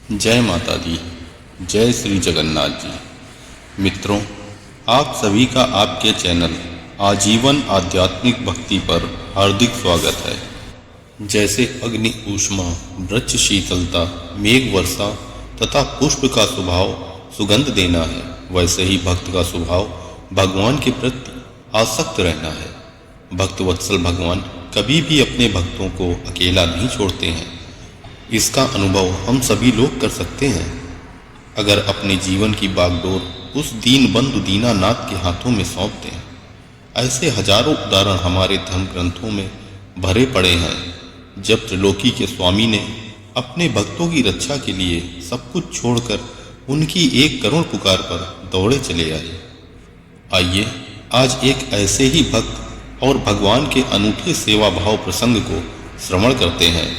जय माता दी। जय श्री जगन्नाथ जी। मित्रों, आप सभी का आपके चैनल आजीवन आध्यात्मिक भक्ति पर हार्दिक स्वागत है। जैसे अग्नि ऊष्मा, वृक्ष शीतलता, मेघ वर्षा तथा पुष्प का स्वभाव सुगंध देना है, वैसे ही भक्त का स्वभाव भगवान के प्रति आसक्त रहना है। भक्त वत्सल भगवान कभी भी अपने भक्तों को अकेला नहीं छोड़ते हैं। इसका अनुभव हम सभी लोग कर सकते हैं अगर अपने जीवन की बागडोर उस दीनबंधु दीनानाथ के हाथों में सौंप दें। ऐसे हजारों उदाहरण हमारे धर्म ग्रंथों में भरे पड़े हैं, जब त्रिलोकी के स्वामी ने अपने भक्तों की रक्षा के लिए सब कुछ छोड़कर उनकी एक करुण पुकार पर दौड़े चले आए। आइए आज एक ऐसे ही भक्त और भगवान के अनूठे सेवा भाव प्रसंग को श्रवण करते हैं,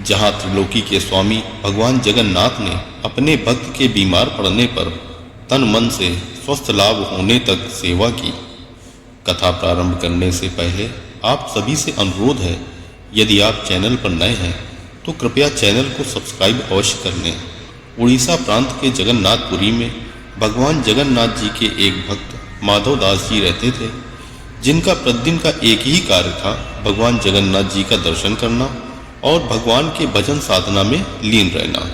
जहाँ त्रिलोकी के स्वामी भगवान जगन्नाथ ने अपने भक्त के बीमार पड़ने पर तन मन से स्वस्थ लाभ होने तक सेवा की। कथा प्रारंभ करने से पहले आप सभी से अनुरोध है, यदि आप चैनल पर नए हैं तो कृपया चैनल को सब्सक्राइब अवश्य कर लें। उड़ीसा प्रांत के जगन्नाथपुरी में भगवान जगन्नाथ जी के एक भक्त माधव दास जी रहते थे, जिनका प्रतिदिन का एक ही कार्य था, भगवान जगन्नाथ जी का दर्शन करना और भगवान के भजन साधना में लीन रहना।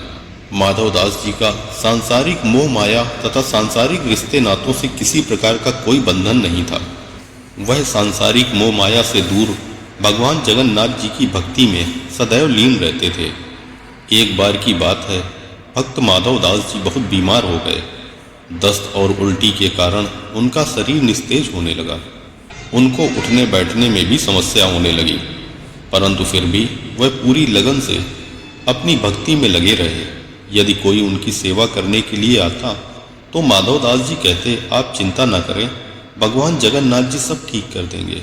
माधव दास जी का सांसारिक मोह माया तथा सांसारिक रिश्ते नातों से किसी प्रकार का कोई बंधन नहीं था। वह सांसारिक मोह माया से दूर भगवान जगन्नाथ जी की भक्ति में सदैव लीन रहते थे। एक बार की बात है, भक्त माधव दास जी बहुत बीमार हो गए। दस्त और उल्टी के कारण उनका शरीर निस्तेज होने लगा। उनको उठने बैठने में भी समस्या होने लगी, परंतु फिर भी वह पूरी लगन से अपनी भक्ति में लगे रहे। यदि कोई उनकी सेवा करने के लिए आता तो माधव दास जी कहते, आप चिंता न करें, भगवान जगन्नाथ जी सब ठीक कर देंगे।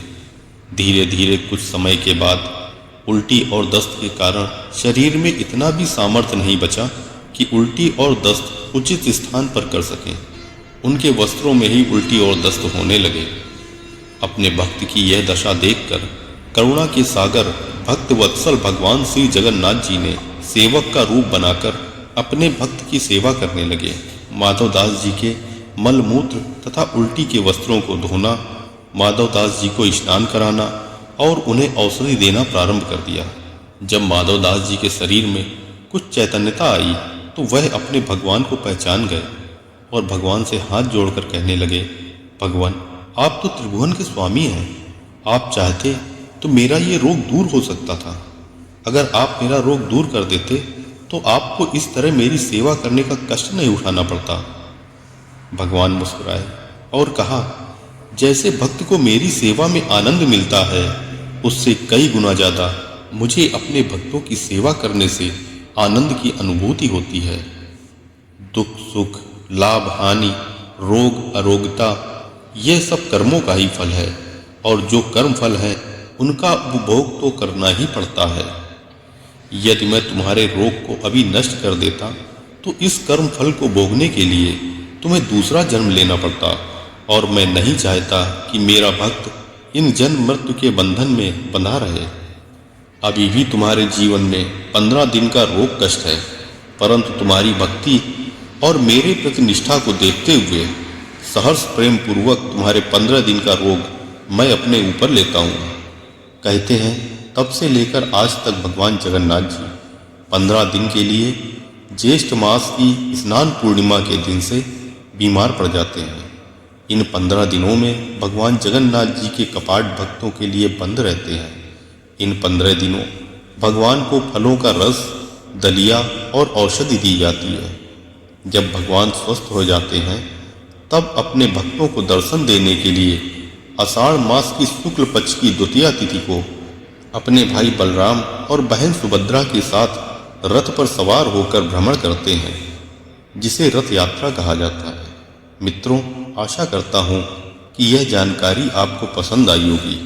धीरे धीरे कुछ समय के बाद उल्टी और दस्त के कारण शरीर में इतना भी सामर्थ्य नहीं बचा कि उल्टी और दस्त उचित स्थान पर कर सकें। उनके वस्त्रों में ही उल्टी और दस्त होने लगे। अपने भक्त की यह दशा देखकर करुणा के सागर भक्त वत्सल भगवान श्री जगन्नाथ जी ने सेवक का रूप बनाकर अपने भक्त की सेवा करने लगे। माधव दास जी के मलमूत्र तथा उल्टी के वस्त्रों को धोना, माधव दास जी को स्नान कराना और उन्हें औषधि देना प्रारंभ कर दिया। जब माधव दास जी के शरीर में कुछ चैतन्यता आई तो वह अपने भगवान को पहचान गए और भगवान से हाथ जोड़कर कहने लगे, भगवान, आप तो त्रिभुवन के स्वामी हैं। आप चाहते तो मेरा ये रोग दूर हो सकता था। अगर आप मेरा रोग दूर कर देते तो आपको इस तरह मेरी सेवा करने का कष्ट नहीं उठाना पड़ता। भगवान मुस्कुराए और कहा, जैसे भक्त को मेरी सेवा में आनंद मिलता है, उससे कई गुना ज़्यादा मुझे अपने भक्तों की सेवा करने से आनंद की अनुभूति होती है। दुख सुख, लाभ हानि, रोग अरोगता, यह सब कर्मों का ही फल है, और जो कर्म फल है उनका उपभोग तो करना ही पड़ता है। यदि मैं तुम्हारे रोग को अभी नष्ट कर देता तो इस कर्म फल को भोगने के लिए तुम्हें दूसरा जन्म लेना पड़ता, और मैं नहीं चाहता कि मेरा भक्त इन जन्म मृत्यु के बंधन में बंधा रहे। अभी भी तुम्हारे जीवन में 15 दिन का रोग कष्ट है, परंतु तुम्हारी भक्ति और मेरे प्रति निष्ठा को देखते हुए सहर्ष प्रेम पूर्वक तुम्हारे 15 दिन का रोग मैं अपने ऊपर लेता हूँ। कहते हैं, तब से लेकर आज तक भगवान जगन्नाथ जी 15 दिन के लिए ज्येष्ठ मास की स्नान पूर्णिमा के दिन से बीमार पड़ जाते हैं। इन 15 दिनों में भगवान जगन्नाथ जी के कपाट भक्तों के लिए बंद रहते हैं। इन 15 दिनों भगवान को फलों का रस, दलिया और औषधि दी जाती है। जब भगवान स्वस्थ हो जाते हैं तब अपने भक्तों को दर्शन देने के लिए आषाढ़ मास की शुक्ल पक्ष की द्वितीया तिथि को अपने भाई बलराम और बहन सुभद्रा के साथ रथ पर सवार होकर भ्रमण करते हैं, जिसे रथ यात्रा कहा जाता है। मित्रों, आशा करता हूँ कि यह जानकारी आपको पसंद आई होगी।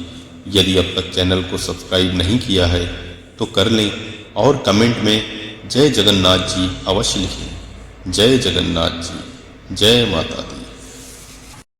यदि अब तक चैनल को सब्सक्राइब नहीं किया है तो कर लें और कमेंट में जय जगन्नाथ जी अवश्य लिखें। जय जगन्नाथ जी। जय माता दी।